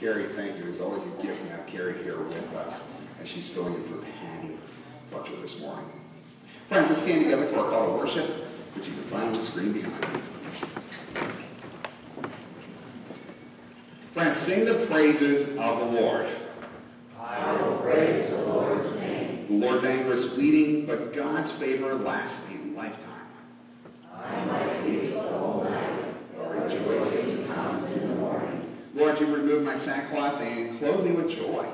Carrie, thank you. It's always a gift to have Carrie here with us as she's filling in for Patty Fletcher this morning. Friends, let's stand together for our call to worship, which you can find on the screen behind me. Friends, sing the praises of the Lord. I will praise the Lord's name. The Lord's anger is fleeting, but God's favor lasts a lifetime. I might weep the whole night, but rejoicing comes in the morning. Lord, you remove my sackcloth and clothe me with joy.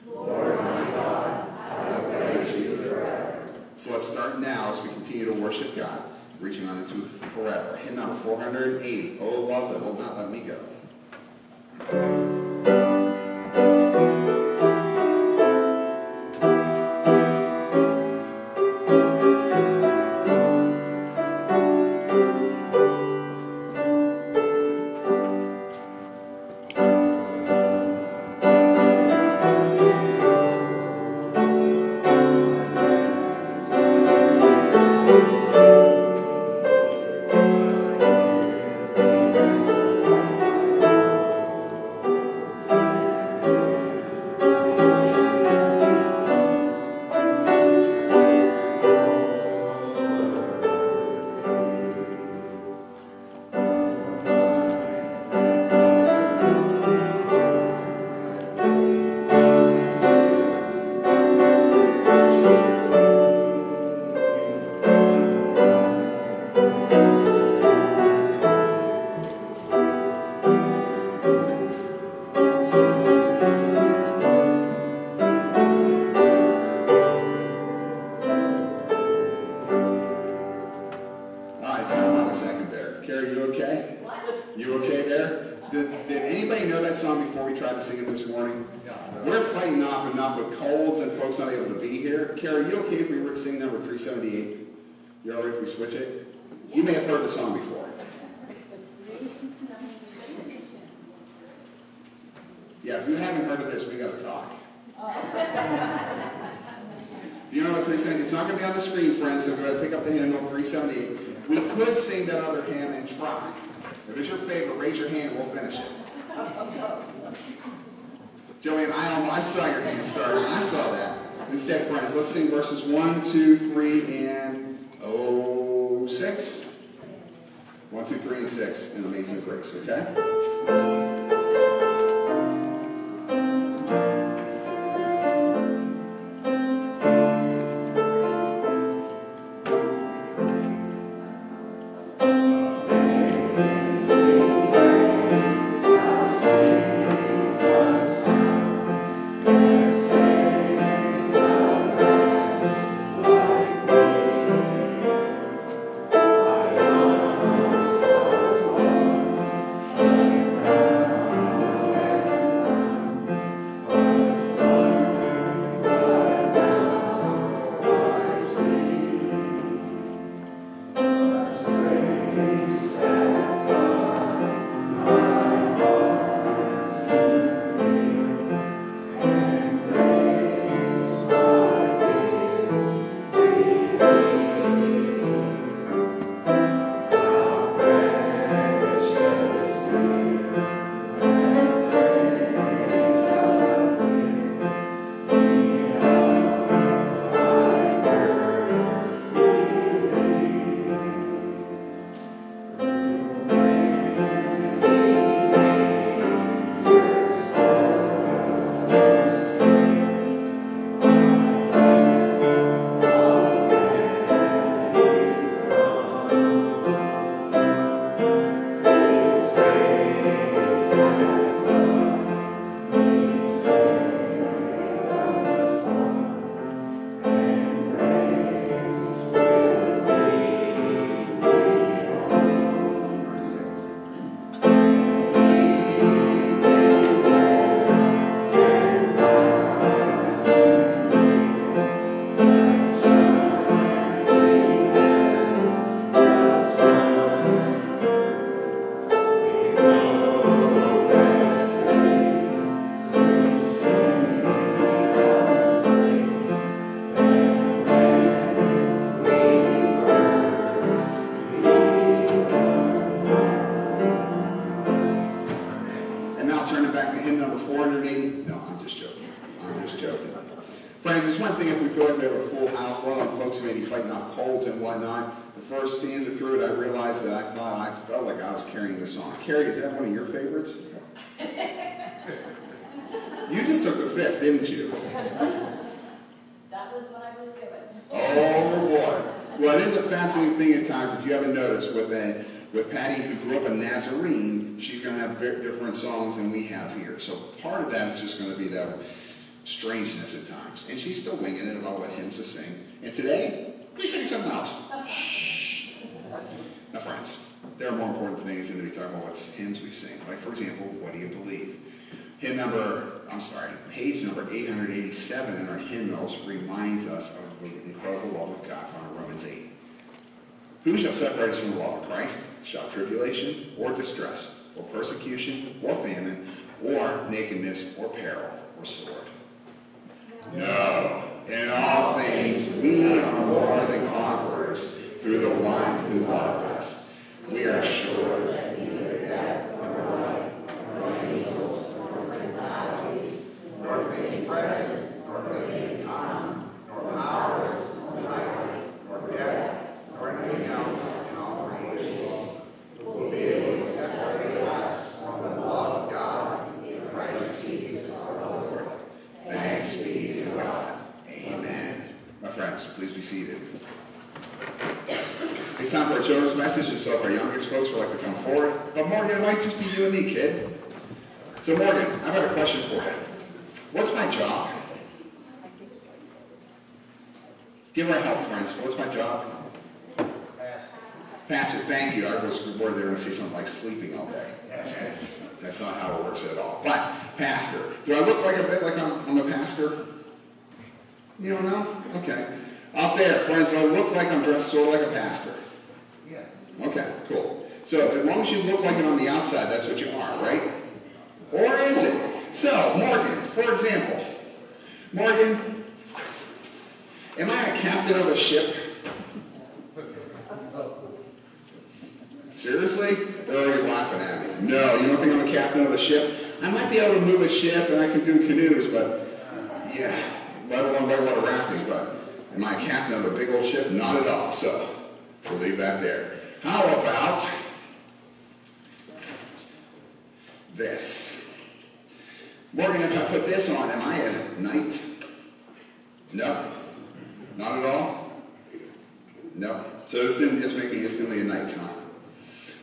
Lord my God, I will praise you forever. So let's start now as we continue to worship God, reaching on into forever. Hymn number 480, Oh Love That Will Not Let Me Go. You all right if we switch it? You may have heard the song before. Yeah, if you haven't heard of this, we got to talk. If you don't know 378, it's not going to be on the screen, friends, so go ahead and pick up the hymnal 378. We could sing that other hymn and try. If it's your favorite, raise your hand and we'll finish it. Joanne, I saw your hand start. I saw that. Instead, friends, let's sing verses 1, 2, 3, and 6. 1, 2, 3, and 6 in Amazing Grace, okay? I to hymn number 480. No, I'm just joking. I'm just joking. Friends, it's one thing if we feel like we have a full house, a lot of folks who may be fighting off colds and whatnot. The first stanza through it, I realized that I felt like I was carrying the song. Carrie, is that one of your favorites? You just took the fifth, didn't you? That was what I was given. Oh, boy. Well, it is a fascinating thing at times, if you haven't noticed, with Patty, who grew up a Nazarene, she's going to have different songs than we have here. So part of that is just going to be that strangeness at times. And she's still winging it about what hymns to sing. And today, we sing something else. Now, friends, there are more important things than to be talking about what hymns we sing. Like, for example, what do you believe? Page number 887 in our hymnals reminds us of the incredible love of God found in Romans 8. Who shall separate us from the love of Christ? Shall tribulation, or distress, or persecution, or famine, or nakedness, or peril, or sword? No. In all things we are more than conquerors through the one who loved us. We are sure that neither death, nor life, nor angels, nor principalities, nor things present, nor things to come, nor powers, nor height, nor depth, nor anything else in all creation will be able to separate us from the love of God in Christ Jesus our Lord. Thanks be to God. Amen. My friends, please be seated. It's time for our children's message, and so if our youngest folks would like to come forward. But Morgan, it might just be you and me, kid. So Morgan, I've got a question for you. What's my job? Give her help, friends. What's my job? Pastor, thank you. I was worried they were going to say something like sleeping all day. That's not how it works at all. But, pastor. Do I look like a bit like I'm a pastor? You don't know? Okay. Out there, friends, do I look like I'm dressed sort of like a pastor? Yeah. Okay, cool. So, as long as you look like it on the outside, that's what you are, right? Or is it? So, Morgan, for example. Morgan, am I a captain of a ship? Seriously? They're already laughing at me. No, you don't think I'm a captain of a ship? I might be able to move a ship and I can do canoes, but yeah, let alone whitewater rafting, but am I a captain of a big old ship? Not at all. So, we'll leave that there. How about this? Morgan, if I put this on, am I a knight? No. Not at all? No. So this didn't just make me instantly a knight, huh?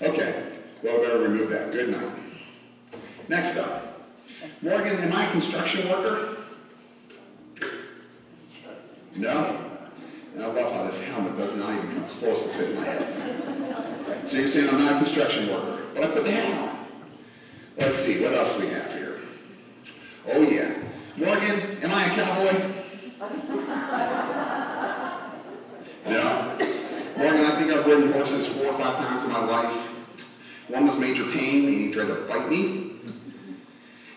Okay. Well, better remove that. Good night. Next up. Morgan, am I a construction worker? No? And I love how this helmet does not even come close to fit my head. So you're saying I'm not a construction worker, but I put the hat on. Let's see, what else do we have here? Oh yeah. Morgan, am I a cowboy? No. Morgan, I think I've ridden horses 4 or 5 times in my life. One was Major Payne, and he tried to bite me.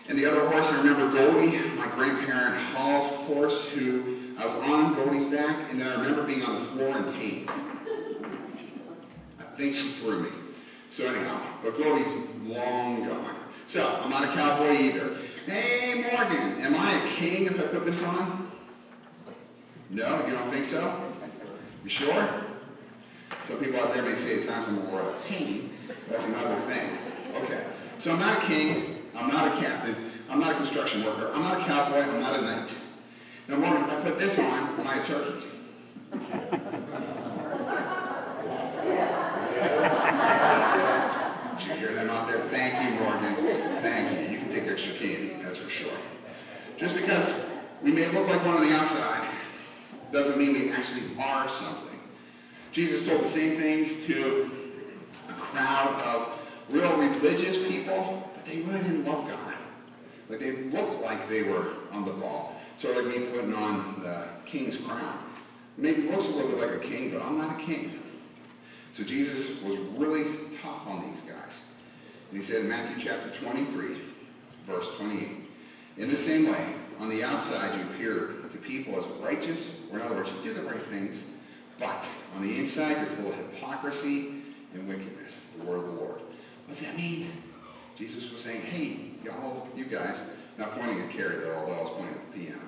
And the other horse, I remember Goldie, my grandparent Hall's horse, who I was on Goldie's back, and then I remember being on the floor in pain. I think she threw me. So anyhow, but Goldie's long gone. So, I'm not a cowboy either. Hey, Morgan, am I a king if I put this on? No, you don't think so? You sure? Some people out there may say at times I'm a royal pain. That's another thing. Okay. So I'm not a king. I'm not a captain. I'm not a construction worker. I'm not a cowboy. I'm not a knight. Now, Morgan, if I put this on, am I a turkey? Did you hear them out there? Thank you, Morgan. Thank you. You can take extra candy, that's for sure. Just because we may look like one on the outside doesn't mean we actually are something. Jesus told the same things to a crowd of real religious people, but they really didn't love God. Like they looked like they were on the ball. Sort of like me putting on the king's crown. Maybe looks a little bit like a king, but I'm not a king. So Jesus was really tough on these guys. And he said in Matthew chapter 23, verse 28, in the same way, on the outside you appear to people as righteous, or in other words, you do the right things, but on the inside you're full of hypocrisy and wickedness, the word of the Lord. What does that mean? Jesus was saying, hey, y'all, you guys, not pointing at Carrie though, although I was pointing at the piano,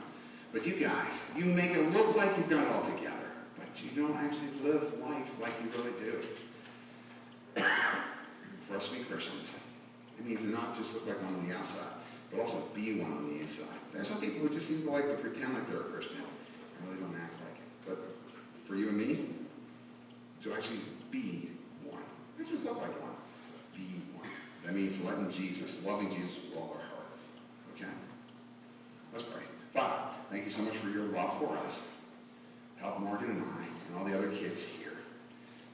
but you guys, you make it look like you've got it all together, but you don't actually live life like you really do. For us to be Christians, it means to not just look like one on the outside, but also be one on the inside. There's some people who just seem to like to pretend like they're a Christian and really don't act like it. But for you and me, to actually be one, not just look like one, be one. That means loving Jesus with all our heart. Okay? Let's pray. Father, thank you so much for your love for us. Help Morgan and I and all the other kids here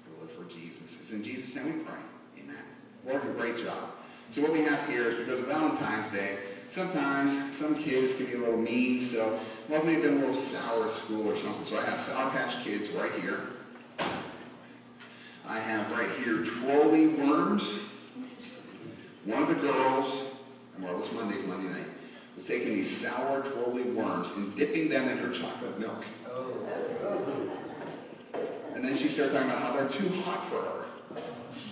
to live for Jesus. It's in Jesus' name we pray. Amen. Morgan, great job. So what we have here is because of Valentine's Day, sometimes some kids can be a little mean, so well, they've been a little sour at school or something. So I have Sour Patch Kids right here. I have right here trolley worms. One of the girls, on Marvelous Monday night, was taking these sour trolley worms and dipping them in her chocolate milk. And then she started talking about how they're too hot for her.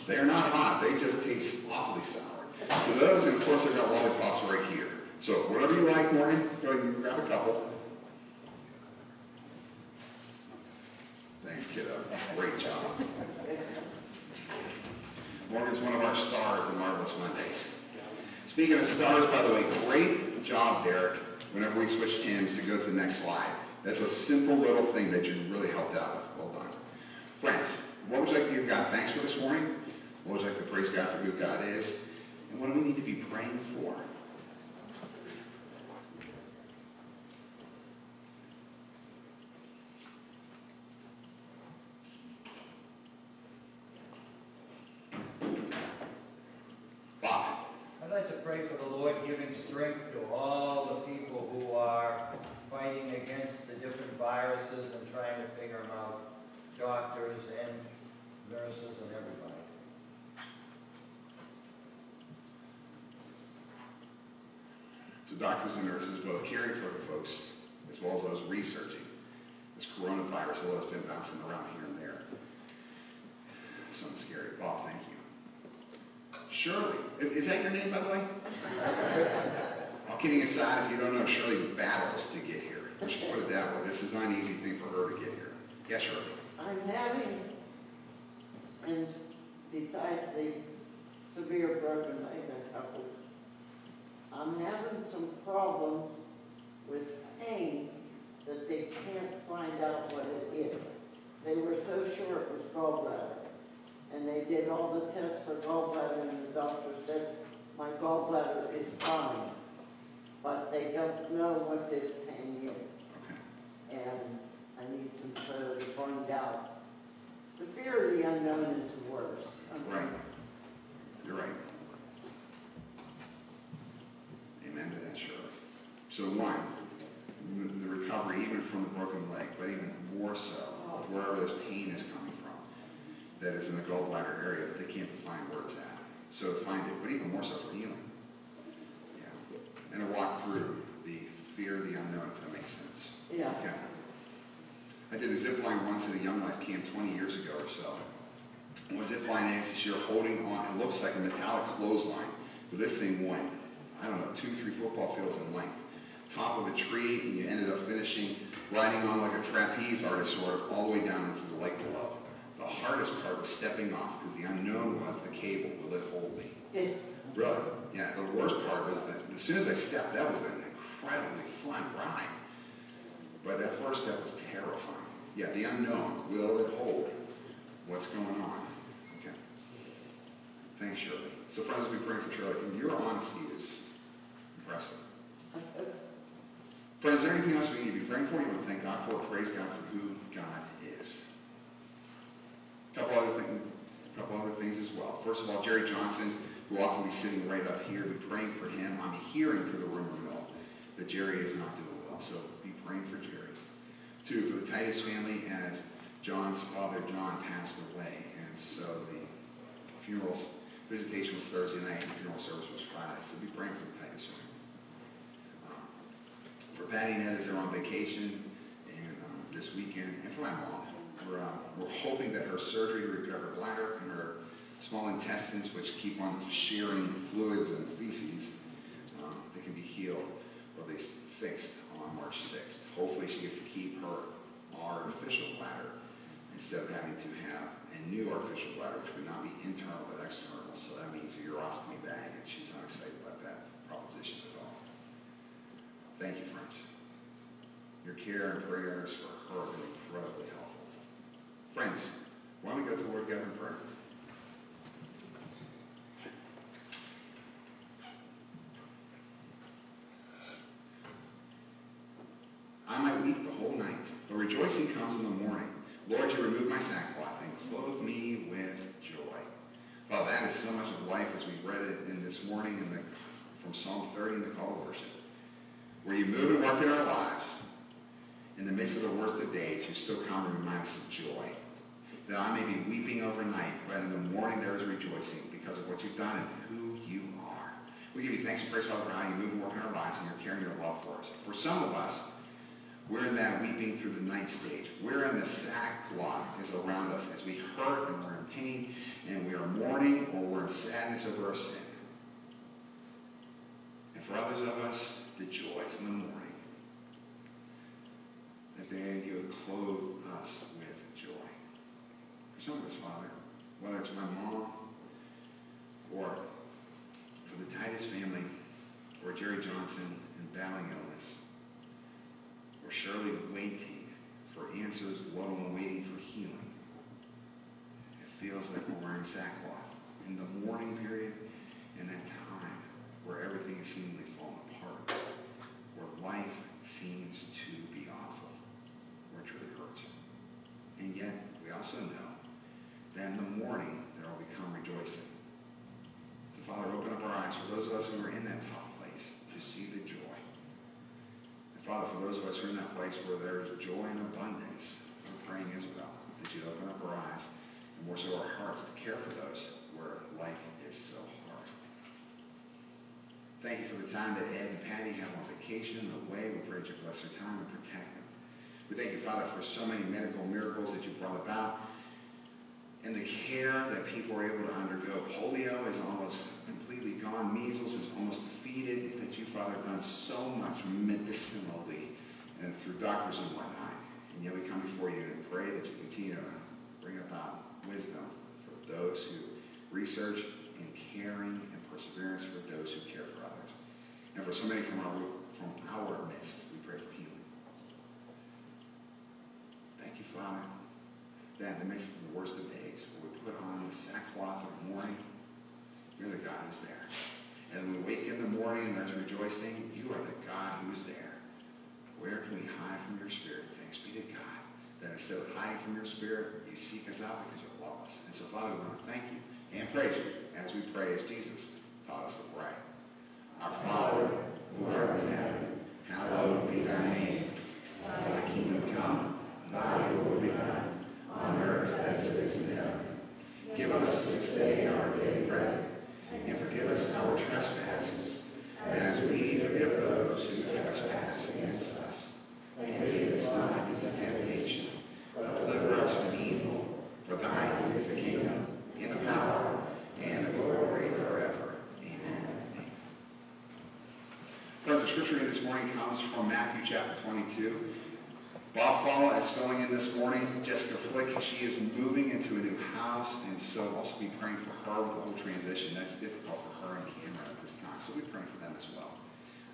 They are not hot, they just taste awfully sour. So those, and of course I've got lollipops right here. So whatever you like, Morgan, go ahead and grab a couple. Thanks, kiddo. Great job. Morgan's one of our stars in Marvelous Mondays. Speaking of stars, by the way, great job, Derek, whenever we switched hymns to go to the next slide. That's a simple little thing that you really helped out with. Well done. Friends, what would you like to give God thanks for this morning? What would you like to praise God for who God is? And what do we need to be praying for? Bob. I'd like to pray for the Lord giving strength to all the people who are fighting against the different viruses and trying to figure them out, doctors and nurses and everybody. So doctors and nurses, both caring for the folks, as well as those researching this coronavirus, although it's been bouncing around here and there. Something scary. Bob, thank you. Shirley, is that your name, by the way? All kidding aside, if you don't know, Shirley battles to get here. Let's just put it that way. This is not an easy thing for her to get here. Yes, Shirley. I'm having, and besides the severe broken leg I suffered, I'm having some problems with pain that they can't find out what it is. They were so sure it was gallbladder. And they did all the tests for gallbladder, and the doctor said, my gallbladder is fine. But they don't know what this pain is. And I need some prayer to find out. The fear of the unknown is the worst. Right. You're right. Amen to that, Shirley. So one, the recovery even from the broken leg, but even more so, wherever this pain is coming from, that is in the gallbladder area, but they can't find where it's at. So to find it, but even more so for healing. Yeah. And to walk through the fear of the unknown, if that makes sense. Yeah. Okay. I did a zip line once at a Young Life camp 20 years ago or so. And what zip line is you're holding on, it looks like a metallic clothesline, but this thing went, I don't know, 2-3 football fields in length. Top of a tree, and you ended up finishing riding on like a trapeze artist sort of all the way down into the lake below. The hardest part was stepping off because the unknown was the cable. Will it hold me? Really? Yeah, the worst part was that as soon as I stepped, that was an incredibly fun ride. But that first step was terrifying. Yeah, the unknown. Will it hold? What's going on? Okay. Thanks, Shirley. So friends, we pray for Shirley, and your honesty is impressive. Friends, is there anything else we need to be praying for? You want to thank God for? Praise God for who God is. A couple other things as well. First of all, Jerry Johnson, who will often be sitting right up here, be praying for him. I'm hearing through the rumor mill that Jerry is not doing well, so be praying for Jerry. 2, for the Titus family, as John's father, John, passed away, and so the funeral visitation was Thursday night, and the funeral service was Friday, so be praying for the Titus family. For Patty and Ed as they're on vacation, and this weekend, and for my mom, we're hoping that her surgery to repair her bladder and her small intestines, which keep on sharing fluids and feces, they can be healed, or at least fixed on March 6th. Hopefully she gets to keep her artificial bladder instead of having to have a new artificial bladder, which would not be internal but external. So that means a urostomy bag, and she's not excited about that proposition at all. Thank you, friends. Your care and prayers for her have been incredibly helpful. Friends, why don't we go to the Lord together in prayer? I might weep the whole night, but rejoicing comes in the morning. Lord, you remove my sackcloth and clothe me with joy. Well, that is so much of life as we read it in this morning from Psalm 30 in the call to worship. Where you move and work in our lives, in the midst of the worst of days, you still come and remind us of joy. That I may be weeping overnight, but in the morning there is rejoicing because of what you've done and who you are. We give you thanks and praise, Father, for how you move and work in our lives and your care and your love for us. For some of us, we're in that weeping through the night stage. We're in the sackcloth is around us as we hurt and we're in pain and we are mourning or we're in sadness over our sin. And for others of us, the joys in the morning. That day you have clothed us with joy. For some of us, Father, whether it's my mom or for the Titus family or Jerry Johnson in battling illness, or Shirley waiting for answers, let alone waiting for healing. It feels like we're wearing sackcloth in the mourning period, in that time where everything is seemingly falling apart, where life seems to be awful, where it really hurts. And yet, we also know that in the morning, there will become rejoicing. So, Father, open up our eyes for those of us who are in that tough place to see the joy. Father, for those of us who are in that place where there is joy and abundance, we're praying as well that you'd open up our eyes and more so our hearts to care for those where life is so hard. Thank you for the time that Ed and Patty have on vacation away. We pray that you bless their time and protect them. We thank you, Father, for so many medical miracles that you brought about and the care that people are able to undergo. Polio is almost completely gone. Measles is almost defeated. That you, Father, have done so much medicinally and through doctors and whatnot. And yet we come before you and pray that you continue to bring about wisdom for those who research and caring and perseverance for those who care for others. And for so many from our midst, we pray for healing. Thank you, Father, that in the midst of the worst of days, where we put on the sackcloth of mourning, you're the God who's there. And when we wake in the morning and there's rejoicing, you are the God who is there. Where can we hide from your spirit? Thanks be to God that instead of hiding from your spirit, you seek us out because you love us. And so, Father, we want to thank you and praise you as we pray as Jesus taught us to pray. Our Father, who art in heaven, hallowed be thy name. Thy kingdom come, thy will be done, on earth as it is in heaven. Give us this day our daily bread, and forgive us our trespasses, as we forgive those who trespass against us. And lead us not into temptation, but deliver us from evil. For thine is the kingdom, and the power, and the glory forever. Amen. Friends, the scripture reading this morning comes from Matthew chapter 22. Bob Falla is filling in this morning. Jessica Flick, she is moving into a new house, and so also be praying for her with the whole transition. That's difficult for her and Cameron at this time, so we're praying for them as well.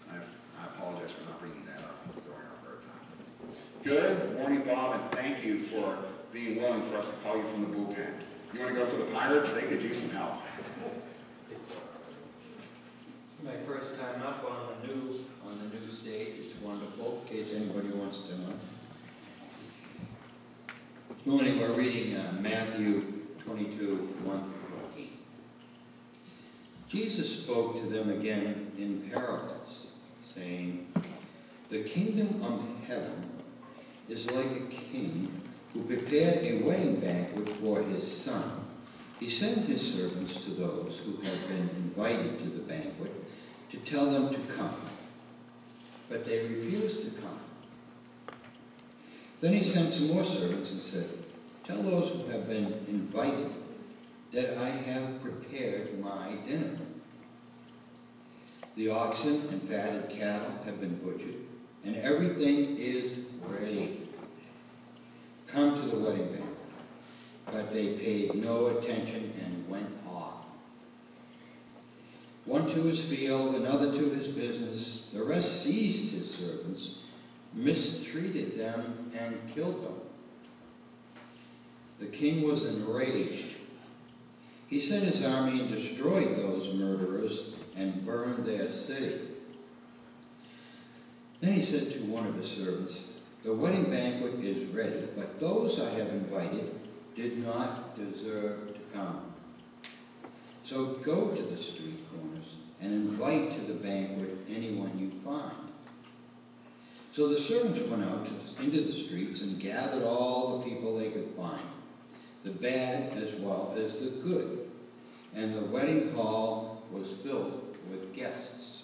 I apologize for not bringing that up during our prayer time. Good morning, Bob, and thank you for being willing for us to call you from the bullpen. You want to go for the Pirates? They could use some help. My first time up on the new stage. It's wonderful, in case anybody wants to know. This morning we're reading Matthew 22, 1-14. Jesus spoke to them again in parables, saying, "The kingdom of heaven is like a king who prepared a wedding banquet for his son. He sent his servants to those who had been invited to the banquet to tell them to come, but they refused to come. Then he sent some more servants and said, 'Tell those who have been invited that I have prepared my dinner. The oxen and fatted cattle have been butchered, and everything is ready. Come to the wedding banquet. But they paid no attention and went off. One to his field, another to his business. The rest seized his servants, mistreated them, and killed them. The king was enraged. He sent his army and destroyed those murderers and burned their city. Then he said to one of his servants, "The wedding banquet is ready, but those I have invited did not deserve to come. So go to the street corners and invite to the banquet anyone you find." So the servants went out into the streets and gathered all the people they could find, the bad as well as the good. And the wedding hall was filled with guests.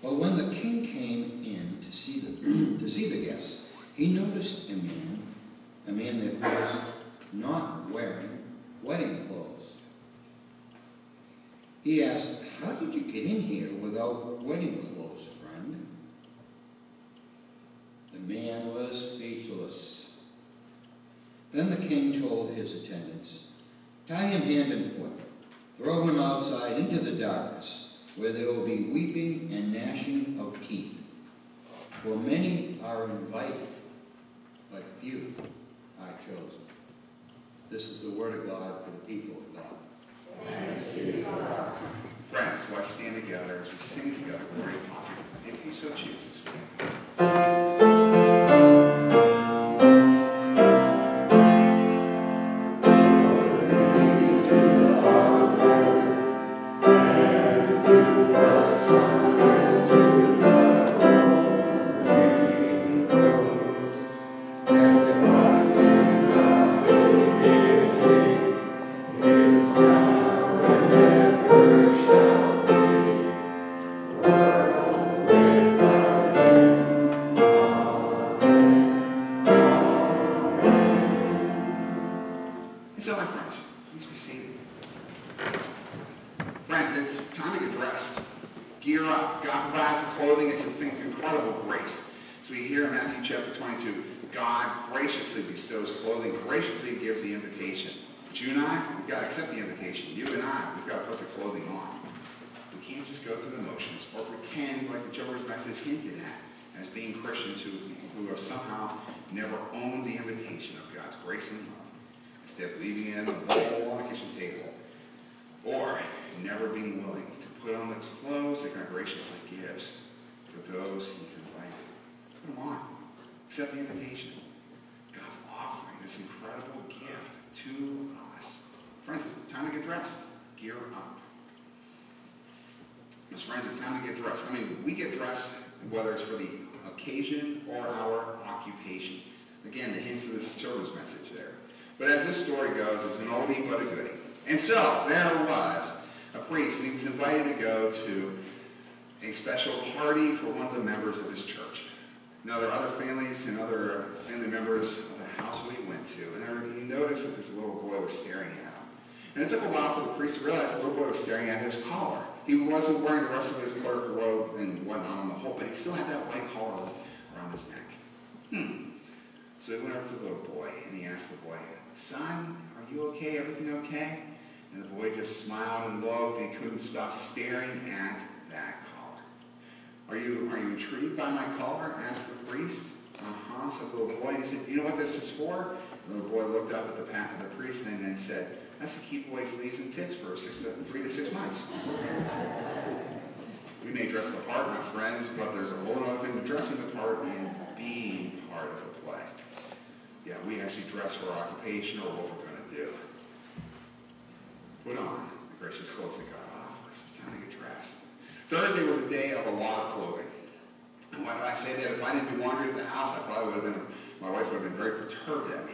But when the king came in to see the guests, he noticed a man that was not wearing wedding clothes. He asked, "How did you get in here without wedding clothes, friend?" The man was speechless. Then the king told his attendants, "Tie him hand and foot. Throw him outside into the darkness, where there will be weeping and gnashing of teeth. For many are invited, but few are chosen." This is the word of God for the people of God. Thanks be to God. Friends, let's stand together as we sing together, Gloria Patri, if you so choose to stand. Who have somehow never owned the invitation of God's grace and love, instead of leaving it in a bowl on a kitchen table, or never being willing to put on the clothes that God graciously gives for those He's invited. Put them on. Accept the invitation. God's offering this incredible gift to us. Friends, it's time to get dressed. Gear up. Yes, friends, it's time to get dressed. I mean, we get dressed whether it's for the occasion or our occupation. Again, the hints of this children's message there. But as this story goes, it's an oldie but a goodie. And so there was a priest, and he was invited to go to a special party for one of the members of his church. Now, there are other families and other family members of the house we went to, and he noticed that this little boy was staring at him. And it took a while for the priest to realize the little boy was staring at his collar. He wasn't wearing the rest of his clerical robe and whatnot on the whole, but he still had that white collar around his neck. So he went over to the little boy, and he asked the boy, "Son, are you okay? Everything okay?" And the boy just smiled and looked, and he couldn't stop staring at that collar. Are you intrigued by my collar?" asked the priest. "Uh-huh," said the little boy. And he said, "You know what this is for?" The little boy looked up at the priest and then said, "That's to keep away fleas and ticks for 3 to 6 months." We may dress the part, my friends, but there's a whole other thing to dressing the part and being part of the play. Yeah, we actually dress for our occupation or what we're going to do. Put on the gracious clothes that God offers. It's time to get dressed. Thursday was a day of a lot of clothing. And why did I say that? If I didn't do laundry at the house, my wife would have been very perturbed at me.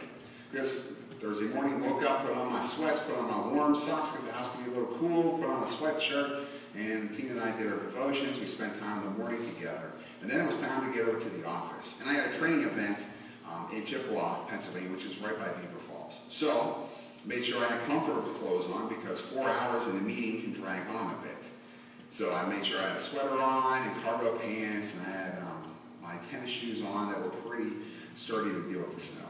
Because Thursday morning, woke up, put on my sweats, put on my warm socks because the house could be a little cool, put on a sweatshirt, and Tina and I did our devotions. We spent time in the morning together. And then it was time to get over to the office. And I had a training event in Chippewa, Pennsylvania, which is right by Beaver Falls. So Made sure I had comfortable clothes on because 4 hours in the meeting can drag on a bit. So I made sure I had a sweater on and cargo pants, and I had my tennis shoes on that were pretty sturdy to deal with the snow.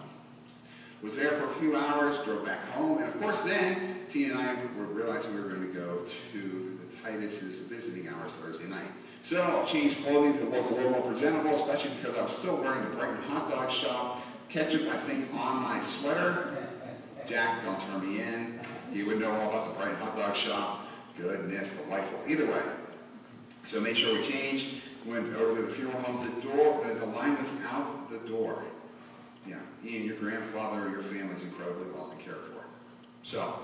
Was there for a few hours, drove back home, and of course then, Tina and I were realizing we were going to go to the Titus's visiting hours Thursday night. So I changed clothing to look a little more presentable, especially because I was still wearing the Brighton hot dog shop ketchup, I think, on my sweater. Jack, don't turn me in. He would know all about the Brighton hot dog shop. Goodness, delightful. Either way, so make sure we changed. Went over to the funeral home. The line was out the door. Yeah, Ian, your grandfather or your family is incredibly loved and cared for. So,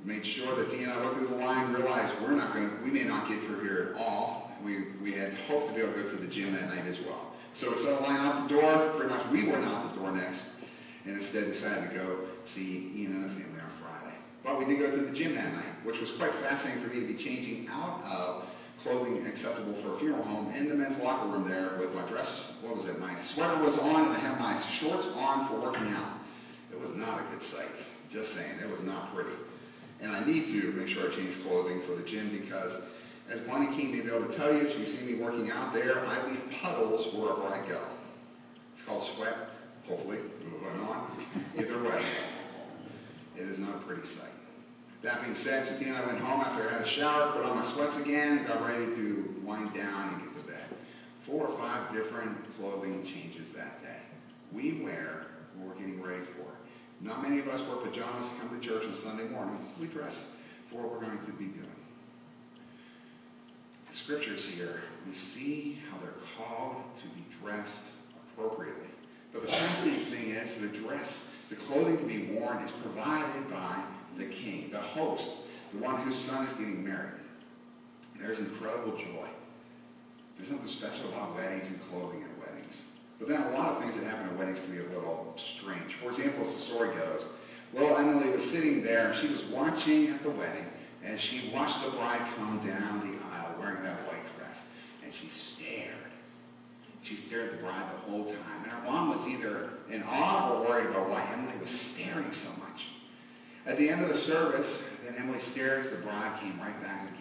made sure that Tina and I looked at the line, realized we may not get through here at all. We had hoped to be able to go to the gym that night as well. So we set a line out the door. Pretty much we went out the door next, and instead decided to go see Ian and the family on Friday. But we did go to the gym that night, which was quite fascinating for me to be changing out of clothing acceptable for a funeral home in the men's locker room there with my dress, my sweater was on, and I had my shorts on for working out. It was not a good sight, just saying, it was not pretty. And I need to make sure I change clothing for the gym because, as Bonnie King may be able to tell you, if you see me working out there, I leave puddles wherever I go. It's called sweat, hopefully, moving on. Either way, it is not a pretty sight. That being said, Tina and I went home after I had a shower, put on my sweats again, got ready to wind down and get to bed. 4 or 5 different clothing changes that day. We wear what we're getting ready for. Not many of us wear pajamas to come to church on Sunday morning. We dress for what we're going to be doing. The scriptures here, we see how they're called to be dressed appropriately. But the fascinating thing is the clothing to be worn is provided by the king, the host, the one whose son is getting married. There's incredible joy. There's something special about weddings and clothing at weddings. But then a lot of things that happen at weddings can be a little strange. For example, as the story goes, little Emily was sitting there, and she was watching at the wedding, and she watched the bride come down the aisle wearing that white dress, and she stared. She stared at the bride the whole time, and her mom was either in awe or worried about why Emily was staring so much. At the end of the service, then Emily stared as the bride came right back again.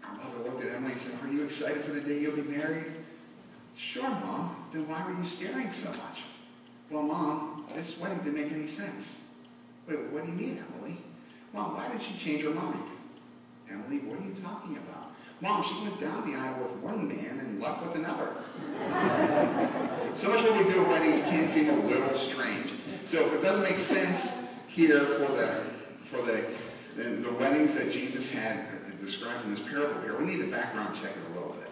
Our mother looked at Emily and said, "Are you excited for the day you'll be married?" "Sure, Mom. Then why were you staring so much?" "Well, Mom, this wedding didn't make any sense." "Wait, what do you mean, Emily?" "Mom, why did she change her mind?" "Emily, what are you talking about?" "Mom, she went down the aisle with one man and left with another." So much what we do at weddings can seem a little strange. So if it doesn't make sense here for the weddings that Jesus had describes in this parable here, we need to background check it a little bit.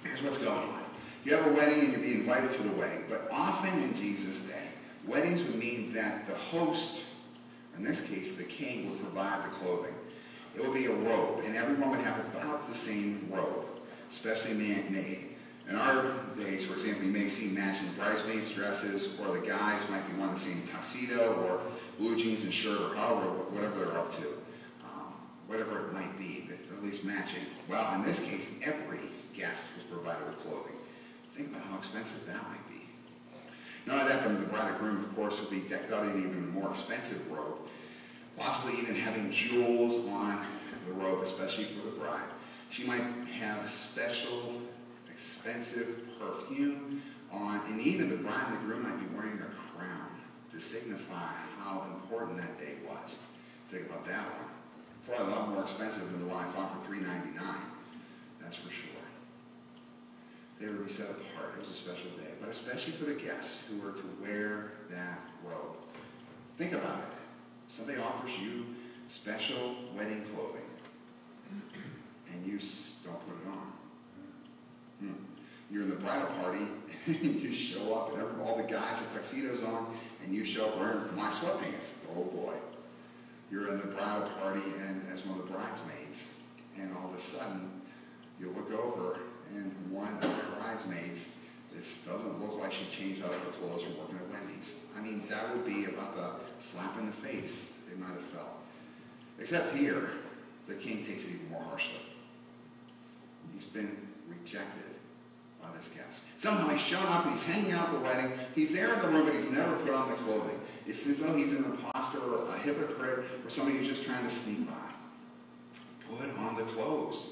Here's what's going on. You have a wedding and you're being invited to the wedding, but often in Jesus' day, weddings would mean that the host, in this case the king, would provide the clothing. It would be a robe, and everyone would have about the same robe, especially man-made. In our days, for example, you may see matching bridesmaids' dresses, or the guys might be wearing the same tuxedo, or blue jeans and shirt, or whatever they're up to. Whatever it might be, that's at least matching. Well, in this case, every guest was provided with clothing. Think about how expensive that might be. Not only that, but the bride and groom, of course, would be decked out in an even more expensive robe, possibly even having jewels on the robe, especially for the bride. She might have special, expensive perfume on, and even the bride and the groom might be wearing a crown to signify how important that day was. Think about that one. Probably a lot more expensive than the one I found for $3.99. That's for sure. They would be set apart. It was a special day, but especially for the guests who were to wear that robe. Think about it. Somebody offers you special wedding clothing, and you don't put it on. You're in the bridal party, and you show up, and all the guys have tuxedos on, and you show up wearing my sweatpants. Oh boy. You're in the bridal party and as one of the bridesmaids, and all of a sudden, you look over, and one of the bridesmaids, this doesn't look like she changed out of her clothes from working at Wendy's. I mean, that would be about the slap in the face they might have felt. Except here, the king takes it even more harshly. He's been rejected by this guest. Somehow he's shown up and he's hanging out at the wedding. He's there in the room, but he's never put on the clothing. It's as though he's an imposter or a hypocrite or somebody who's just trying to sneak by. Put on the clothes.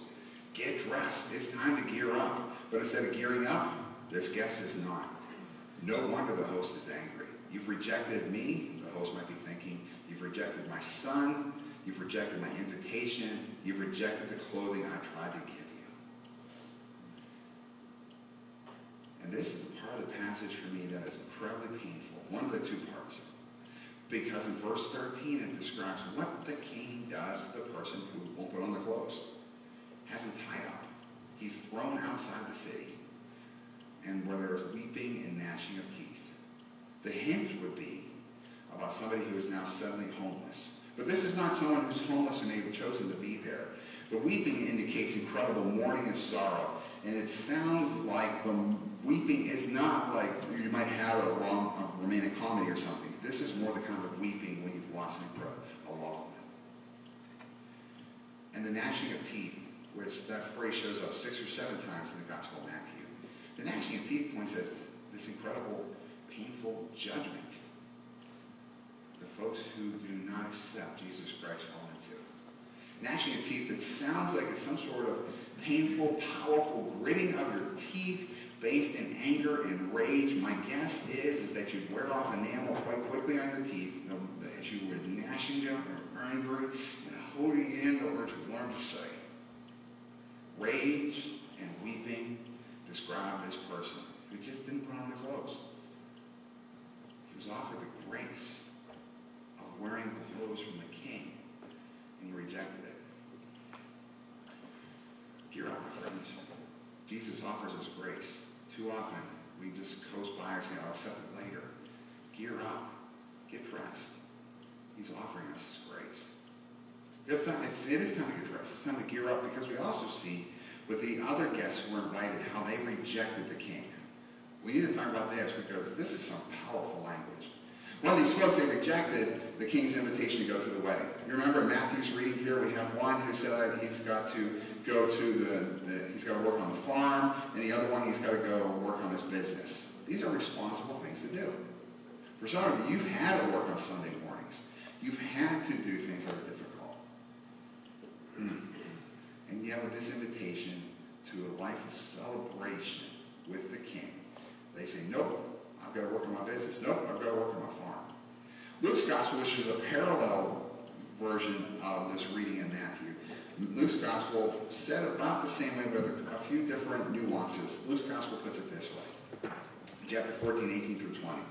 Get dressed. It's time to gear up. But instead of gearing up, this guest is not. No wonder the host is angry. You've rejected me, the host might be thinking. You've rejected my son. You've rejected my invitation. You've rejected the clothing I tried to give you. And this is the part of the passage for me that is incredibly painful. One of the two parts. Because in verse 13 it describes what the king does to the person who won't put on the clothes. Has him tied up. He's thrown outside the city. And where there is weeping and gnashing of teeth. The hint would be about somebody who is now suddenly homeless. But this is not someone who's homeless and may have chosen to be there. The weeping indicates incredible mourning and sorrow. And it sounds like the weeping is not like you might have a romantic comedy or something. This is more the kind of weeping when you've lost a loved one. And the gnashing of teeth, which that phrase shows up 6 or 7 times in the Gospel of Matthew. The gnashing of teeth points at this incredible, painful judgment the folks who do not accept Jesus Christ fall into. Gnashing of teeth, it sounds like it's some sort of painful, powerful gritting of your teeth based in anger and rage. My guess is that you'd wear off enamel quite quickly on your teeth as you were gnashing them or angry and holding in the words you wanted to say. Rage and weeping describe this person who just didn't put on the clothes. He was offered the grace of wearing the clothes from the king, and he rejected it. Gear up, my friends. Jesus offers us grace. Too often, we just coast by or say, I'll accept it later. Gear up. Get dressed. He's offering us his grace. It is time to get dressed. It's time to gear up because we also see with the other guests who were invited how they rejected the king. We need to talk about this because this is some powerful language. One of these folks, they rejected the king's invitation to go to the wedding. You remember Matthew's reading here, we have one who said that he's got to go to he's got to work on the farm, and the other one he's got to go work on his business. These are responsible things to do. For some of you, you've had to work on Sunday mornings. You've had to do things that are difficult. And yet with this invitation to a life of celebration with the king, they say, nope, I've got to work on my business. Nope, I've got to work on my farm. Luke's gospel, which is a parallel version of this reading in Matthew, Luke's gospel said about the same way with a few different nuances. Luke's gospel puts it this way. Chapter 14, 18 through 20.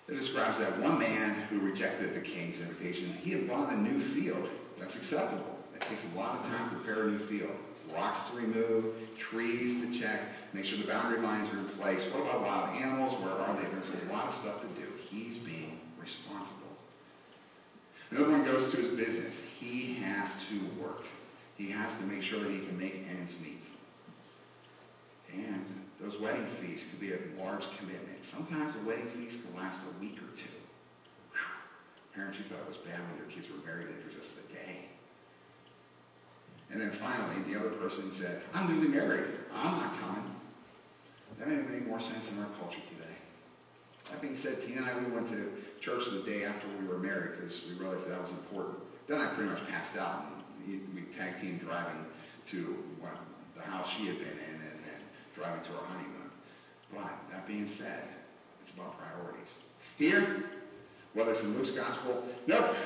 It describes that one man who rejected the king's invitation, he had bought a new field. That's acceptable. It takes a lot of time to prepare a new field. Rocks to remove, trees to check, make sure the boundary lines are in place. What about wild animals? Where are they? There's a lot of stuff to do. He's being responsible. Another one goes to his business. He has to work. He has to make sure that he can make ends meet. And those wedding feasts could be a large commitment. Sometimes the wedding feast can last a week or 2. Whew. Parents, you thought it was bad when your kids were married after just a day. And then finally, the other person said, I'm newly married. I'm not coming. That may make more sense in our culture today. That being said, Tina and I, we went to church the day after we were married because we realized that was important. Then I pretty much passed out and we tag team driving to the house she had been in and then driving to our honeymoon. But that being said, it's about priorities. Here, whether it's in Luke's gospel, nope.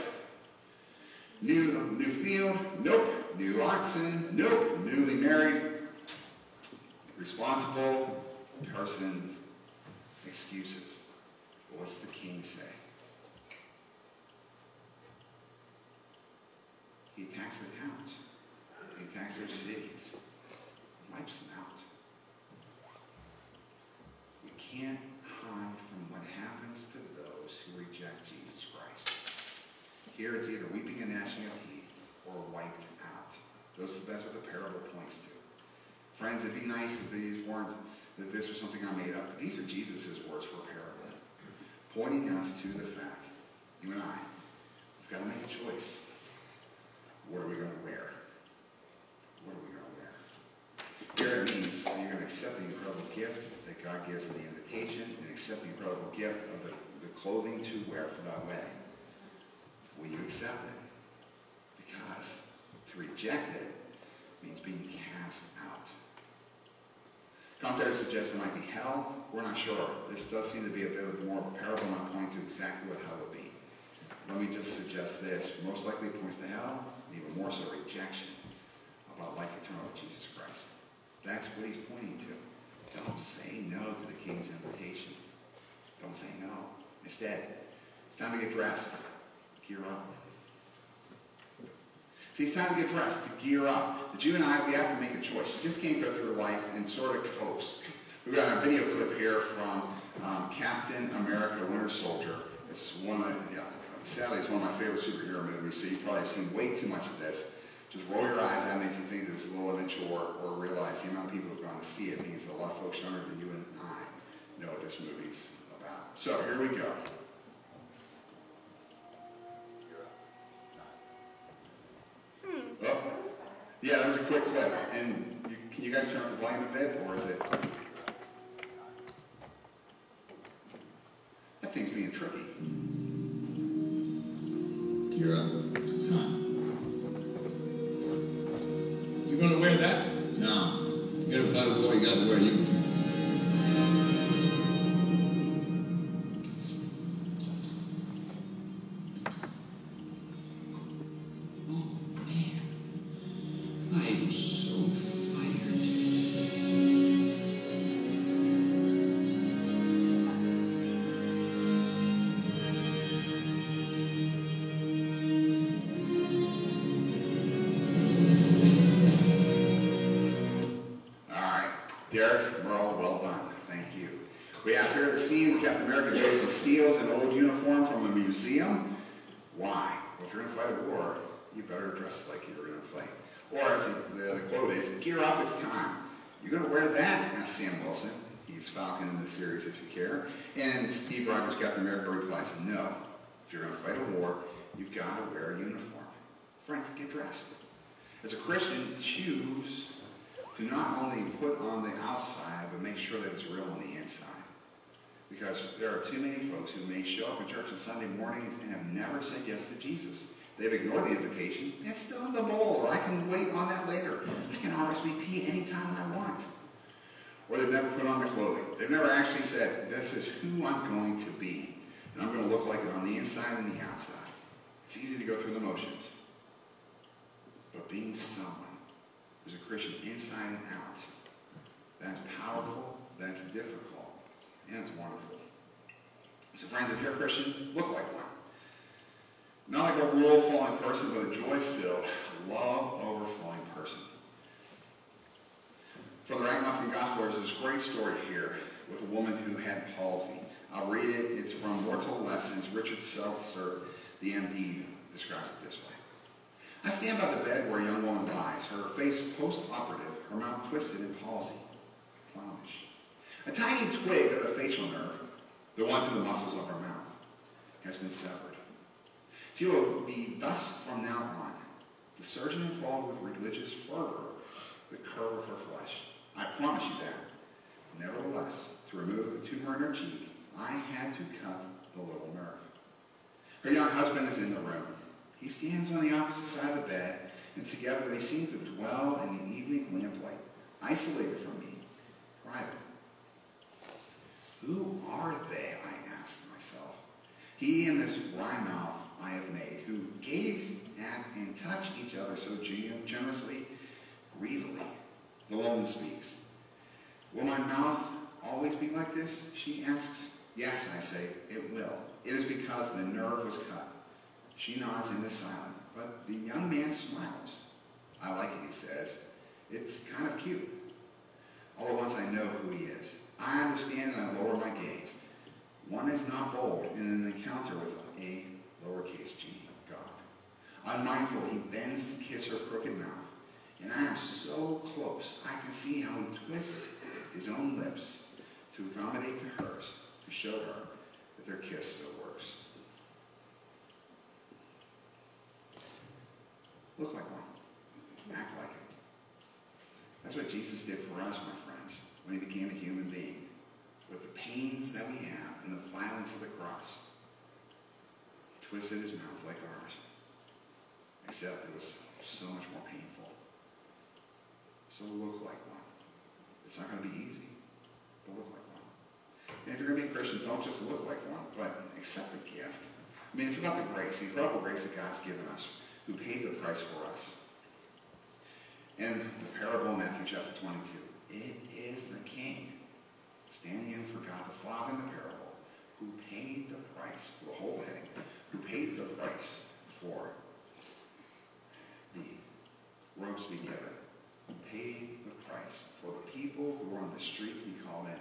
New field, nope. New oxen, nope. Newly married, responsible person's excuses. But what's the king say? He attacks their towns. He attacks their cities. Wipes them out. We can't hide from what happens to those who reject Jesus Christ. Here it's either weeping and gnashing of teeth or wiped out. That's what the parable points to. Friends, it'd be nice if that this was something I made up, but these are Jesus' words for a parable, pointing us to the fact, you and I, we've got to make a choice. What are we going to wear? What are we going to wear? Here it means you're going to accept the incredible gift that God gives in the invitation and accept the incredible gift of the clothing to wear for that wedding? Will you accept it? Because to reject it means being cast out. Commentators suggest it might be hell. We're not sure. This does seem to be a bit more of a parable, not pointing to exactly what hell would be. Let me just suggest this. Most likely it points to hell, and even more so rejection about life eternal with Jesus Christ. That's what he's pointing to. Don't say no to the King's invitation. Don't say no. Instead, it's time to get dressed. Gear up. See, it's time to get dressed, to gear up. But you and I, we have to make a choice. You just can't go through life and sort of coast. We've got a video clip here from Captain America Winter Soldier. It's sadly, it's one of my favorite superhero movies, so you probably have seen way too much of this. Just roll your eyes at me if you think this is a little image or realize the amount of people who have gone to see it means a lot of folks younger than you and I know what this movie's about. So, here we go. Oh, yeah, that was a quick clip. And can you guys turn up the volume a bit, or is it? That thing's being tricky. Gear up. It's time. You gonna wear that? No. You gotta fight a war, you gotta wear a uniform. Derek, Merle, well done. Thank you. We have here the scene where Captain America goes and steals an old uniform from a museum. Why? Well, if you're going to fight a war, you better dress like you're going to fight. Or as the quote is, gear up, it's time. You're going to wear that? Asked Sam Wilson. He's Falcon in the series, if you care. And Steve Rogers, Captain America, replies, no. If you're going to fight a war, you've got to wear a uniform. Friends, get dressed. As a Christian, choose to not only put on the outside, but make sure that it's real on the inside. Because there are too many folks who may show up in church on Sunday mornings and have never said yes to Jesus. They've ignored the invitation. It's still in the bowl, or I can wait on that later. I can RSVP anytime I want. Or they've never put on the clothing. They've never actually said, this is who I'm going to be. And I'm going to look like it on the inside and the outside. It's easy to go through the motions. But being someone who's a Christian inside and out, that's powerful, that's difficult, and it's wonderful. So friends, if you're a Christian, look like one. Not like a rule-following person, but a joy-filled, love-overflowing person. For the Ragamuffin Gospel, there's this great story here with a woman who had palsy. I'll read it. It's from More Told Lessons. Richard Seltzer, the MD, describes it this way. I stand by the bed where a young woman lies, her face post-operative, her mouth twisted in palsy, clownish. A tiny twig of the facial nerve, the one to the muscles of her mouth, has been severed. She will be thus from now on. The surgeon involved with religious fervor, the curve of her flesh. I promise you that. Nevertheless, to remove the tumor in her cheek, I had to cut the little nerve. Her young husband is in the room. He stands on the opposite side of the bed, and together they seem to dwell in the evening lamplight, isolated from me, private. Who are they, I asked myself. He and this wry mouth I have made, who gaze at and touch each other so generously, greedily. The woman speaks. Will my mouth always be like this? She asks. Yes, I say, it will. It is because the nerve was cut. She nods and is silent, but the young man smiles. I like it, he says. It's kind of cute. All at once I know who he is. I understand and I lower my gaze. One is not bold in an encounter with a lowercase g, God. Unmindful, he bends to kiss her crooked mouth. And I am so close, I can see how he twists his own lips to accommodate to hers, to show her that their kiss still works. Look like one. Act like it. That's what Jesus did for us, my friends. when he became a human being, with the pains that we have and the violence of the cross. He twisted his mouth like ours, except it was so much more painful. So look like one. It's not going to be easy, but look like one. And if you're going to be a Christian, don't just look like one, but accept the gift. I mean, it's about the grace, the incredible grace that God's given us, who paid the price for us. In the parable of Matthew chapter 22, it is the King standing in for God the Father in the parable who paid the price for the whole wedding, who paid the price for the robes to be given, who paid the price for the people who were on the street to be called in.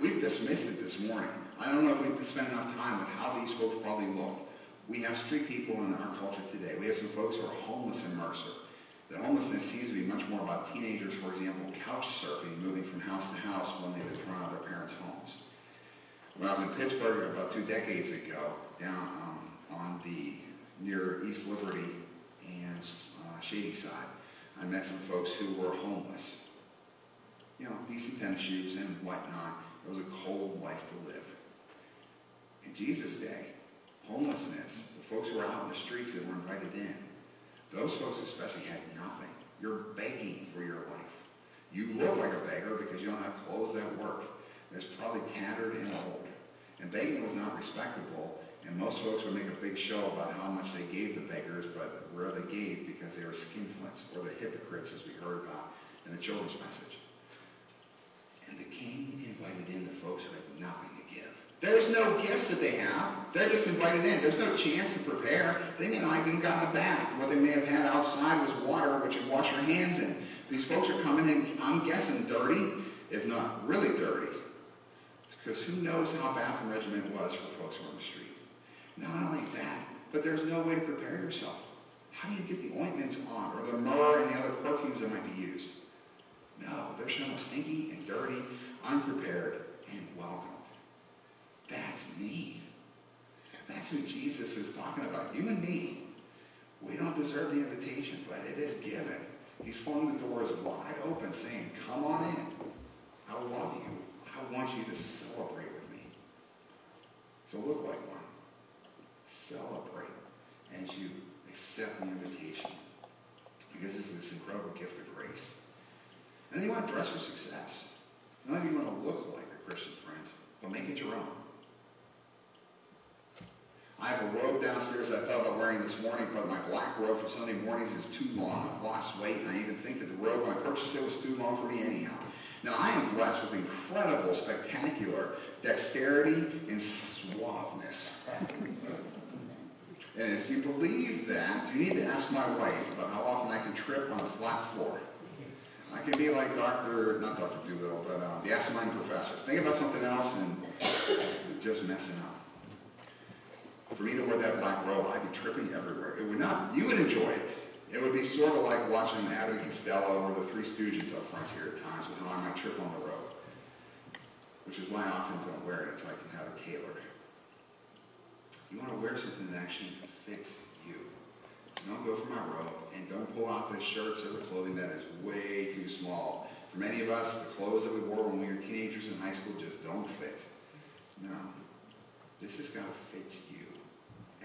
We've dismissed it this morning. I don't know if we've spent enough time with how these folks probably looked. We have street people in our culture today. We have some folks who are homeless in Mercer. The homelessness seems to be much more about teenagers, for example, couch surfing, moving from house to house when they've been thrown out of their parents' homes. When I was in Pittsburgh about 2 decades ago, down near East Liberty and Shady Side, I met some folks who were homeless. You know, decent tennis shoes and whatnot. It was a cold life to live. In Jesus' day, homelessness, the folks who were out in the streets that were invited in, those folks especially had nothing. You're begging for your life. You look like a beggar because you don't have clothes that work. It's probably tattered and old. And begging was not respectable, and most folks would make a big show about how much they gave the beggars, but where they gave because they were skinflints, or the hypocrites, as we heard about in the children's message. And the King invited in the folks who had nothing to give. There's no gifts that they have. They're just invited in. There's no chance to prepare. They may not even gotten a bath. What they may have had outside was water, which you wash your hands in. These folks are coming in, I'm guessing, dirty, if not really dirty. Because who knows how bathroom regimen was for folks who are on the street. Not only that, but there's no way to prepare yourself. How do you get the ointments on, or the myrrh and the other perfumes that might be used? No, they're shown up stinky and dirty, unprepared, and welcomed. That's me. That's who Jesus is talking about. You and me. We don't deserve the invitation, but it is given. He's flung the doors wide open, saying, come on in. I love you. I want you to celebrate with me. So look like one. Celebrate as you accept the invitation. Because it's this incredible gift of grace. And then you want to dress for success. Not that you want to look like a Christian friend, but make it your own. I have a robe downstairs I thought about wearing this morning, but my black robe for Sunday mornings is too long. I've lost weight, and I even think that the robe when I purchased it was too long for me anyhow. Now, I am blessed with incredible, spectacular dexterity and suaveness. And if you believe that, you need to ask my wife about how often I can trip on a flat floor. I can be like not Dr. Doolittle, but the absent-minded professor. Think about something else and just messing up. For me to wear that black robe, I'd be tripping everywhere. It would not, you would enjoy it. It would be sort of like watching Abbott and Costello or the Three Stooges up front here at times with how I might trip on the road. Which is why I often don't wear it until I can have it tailored. You want to wear something that actually fits you. So don't go for my robe, and don't pull out the shirts or the clothing that is way too small. For many of us, the clothes that we wore when we were teenagers in high school just don't fit. No. This has got to fit you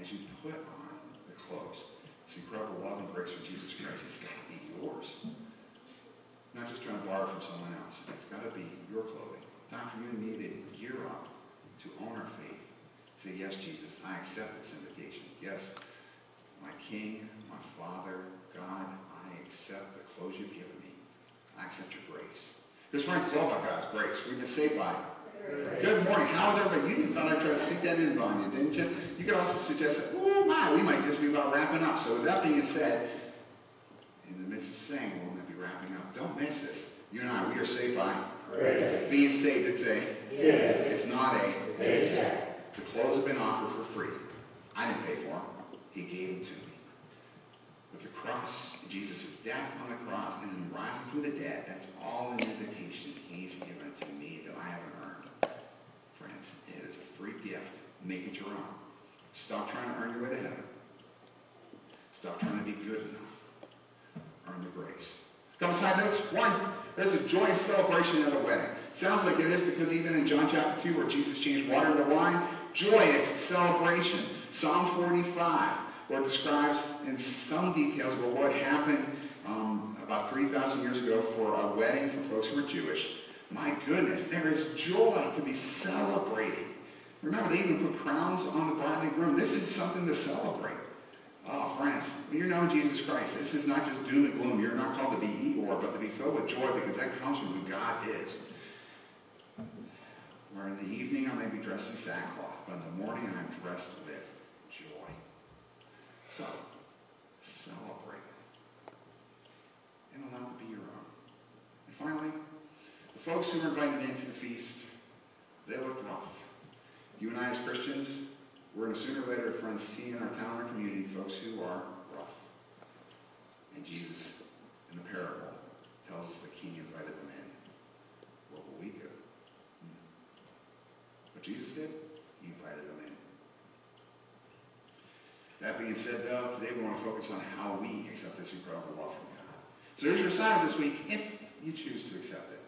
as you put on the clothes. This incredible love and grace from Jesus Christ, it's got to be yours. Not just trying to borrow from someone else. It's got to be your clothing. Time for you and me to gear up, to own our faith. Say, yes, Jesus, I accept this invitation. Yes, my King, my Father, God, I accept the clothes you've given me. I accept your grace. Because friends, it's all about God's grace. We've been saved by it. Good morning. How is everybody? You thought I'd try to sneak that in on you, didn't you? You could also suggest that, oh my, we might just be about wrapping up. So with that being said, in the midst of saying we'll be wrapping up, don't miss this. You and I, we are saved by grace. Being saved, it's a gift. It's not a paycheck. The clothes have been offered for free. I didn't pay for them. He gave them to me. With the cross, Jesus' death on the cross, and then rising from the dead, that's all an invitation he's given to me that I haven't earned. Friends, it is a free gift. Make it your own. Stop trying to earn your way to heaven. Stop trying to be good enough. Earn the grace. Couple side notes. One, there's a joyous celebration at a wedding. Sounds like it is because even in John chapter 2 where Jesus changed water into wine, joyous celebration. Psalm 45, where it describes in some details about what happened about 3,000 years ago for a wedding for folks who were Jewish. My goodness, there is joy to be celebrating. Remember, they even put crowns on the bride and groom. This is something to celebrate. Oh, friends, when you're knowing Jesus Christ, this is not just doom and gloom. You're not called to be Eeyore, but to be filled with joy because that comes from who God is. Where in the evening I may be dressed in sackcloth, but in the morning I'm dressed with joy. So, celebrate. And allow it to be your own. And finally, the folks who were invited into the feast, they look rough. You and I as Christians, we're going to sooner or later, friends, see in our town or community folks who are rough. And Jesus, in the parable, tells us the king invited them in. What will we do? What Jesus did? He invited them in. That being said, though, today we want to focus on how we accept this incredible love from God. So here's your assignment this week, if you choose to accept it.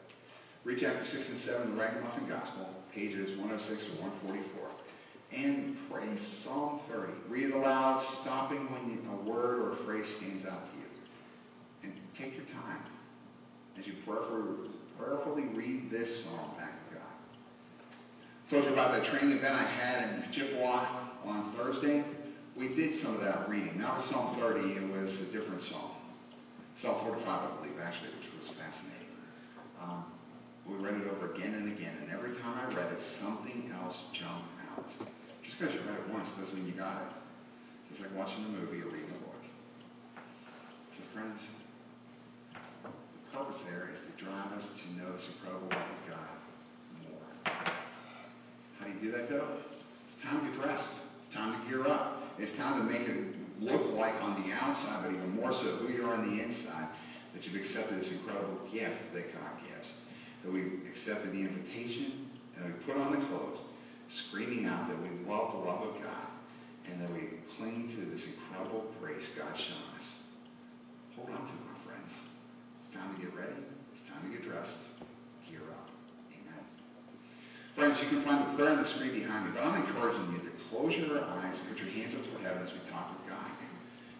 Read chapter 6 and 7 of the Ragamuffin Gospel, pages 106 to 144. And pray Psalm 30. Read it aloud, stopping when a word or a phrase stands out to you. And take your time as you prayerfully read this psalm back to God. I told you about that training event I had in Chippewa on Thursday. We did some of that reading. That was Psalm 30. It was a different psalm. Psalm 45, I believe, actually, which was fascinating. We read it over again and again, and every time I read it, something else jumped out. Just because you read it once doesn't mean you got it. It's like watching a movie or reading a book. So friends, the purpose there is to drive us to know this incredible love of God more. How do you do that, though? It's time to get dressed. It's time to gear up. It's time to make it look like on the outside, but even more so who you are on the inside, that you've accepted this incredible gift that God gives. That we've accepted the invitation, and we put on the clothes, screaming out that we love the love of God, and that we cling to this incredible grace God's shown us. Hold on to it, my friends. It's time to get ready. It's time to get dressed. Gear up. Amen. Friends, you can find the prayer on the screen behind me, but I'm encouraging you to close your eyes and put your hands up toward heaven as we talk with God.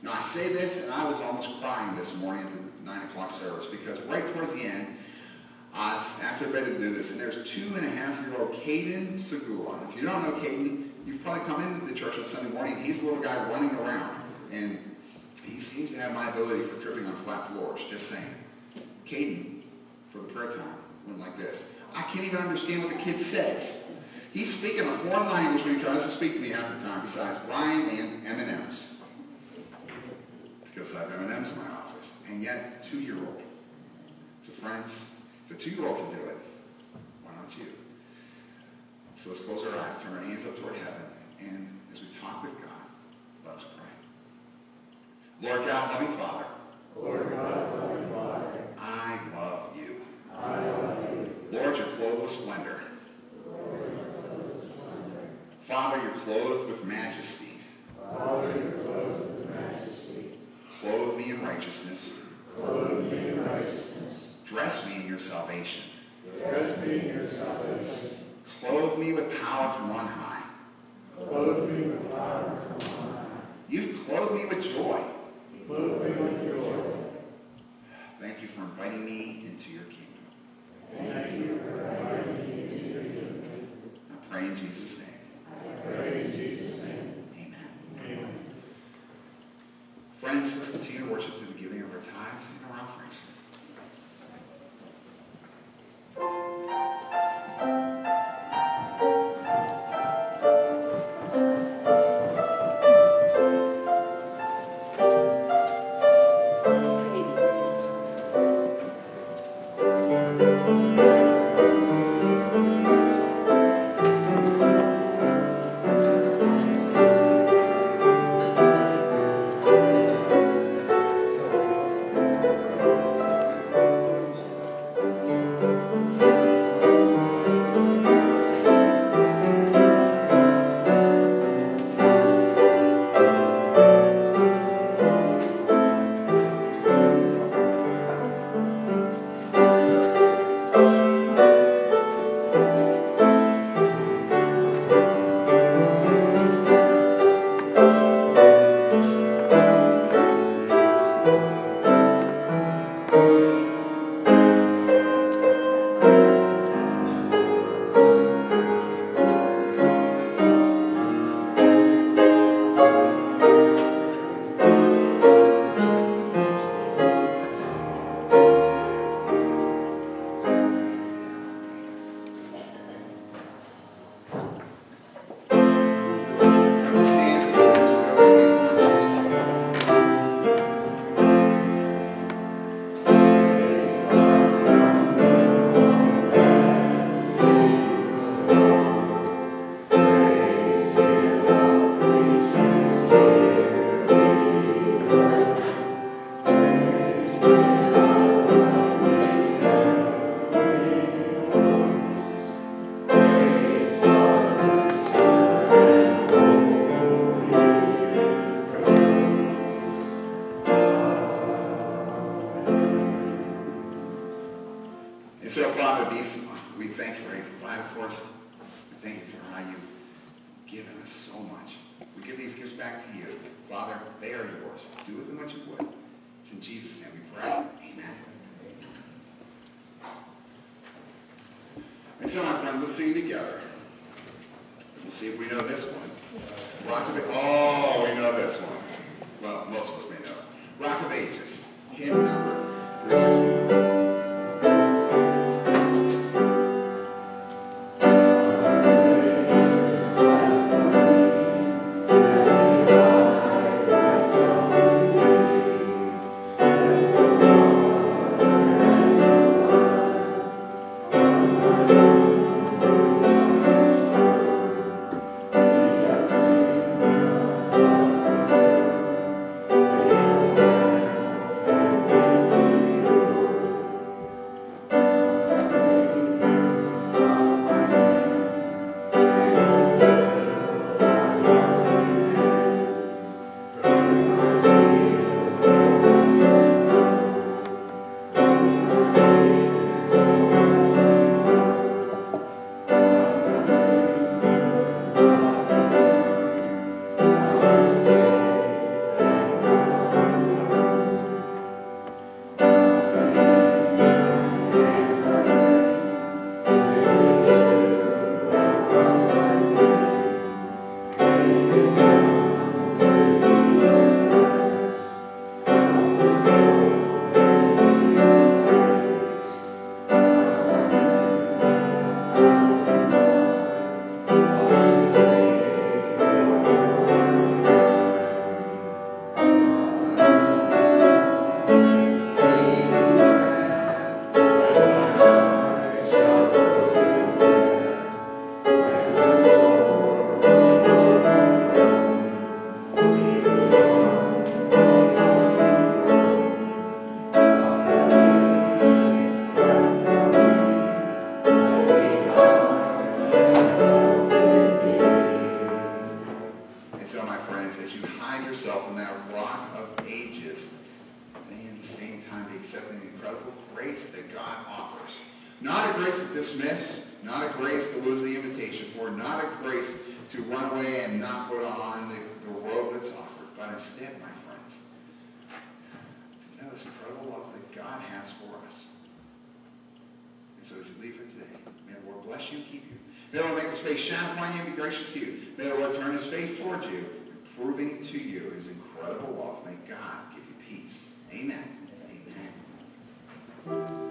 Now, I say this, and I was almost crying this morning at the 9 o'clock service, because right towards the end, I asked everybody to do this, and there's 2.5-year-old Caden Segula. If you don't know Caden, you've probably come into the church on Sunday morning. He's a little guy running around, and he seems to have my ability for tripping on flat floors, just saying. Caden, for the prayer time, went like this. I can't even understand what the kid says. He's speaking a foreign language when he tries to speak to me half the time, besides Rhyme and M&M's. It's because I have M&M's in my office, and yet 2-year-old. So friends, if a 2-year-old can do it, why not you? So let's close our eyes, turn our hands up toward heaven, and as we talk with God, let us pray. Lord God, loving Father. Lord God, loving Father. I love you. I love you. Lord, you're clothed with splendor. Father, you're clothed with majesty. Father, you're clothed with majesty. Clothe me in righteousness. Clothe me in righteousness. Dress me in your salvation. Dress me in your salvation. Clothe me with power from on high. Clothe me with power from on high. You've clothed me with joy. Clothe me with joy. Thank you for inviting me into your kingdom. Thank you for inviting me into your kingdom. I pray in Jesus' name. I pray in Jesus' name. Amen. Amen. Friends, let's continue to worship through the giving of our tithes and our offerings. And so, Father, we thank you for how you provided for us. We thank you for how you've given us so much. We give these gifts back to you. Father, they are yours. Do with them what you would. It's in Jesus' name we pray. Amen. And so, my friends, let's sing together. We'll see if we know this one. Rock of Ages. Oh, we know this one. Well, most of us may know it. Rock of Ages. Hymn number 369. May the Lord make his face shine upon you and be gracious to you. May the Lord turn his face towards you, proving to you his incredible love. May God give you peace. Amen. Amen.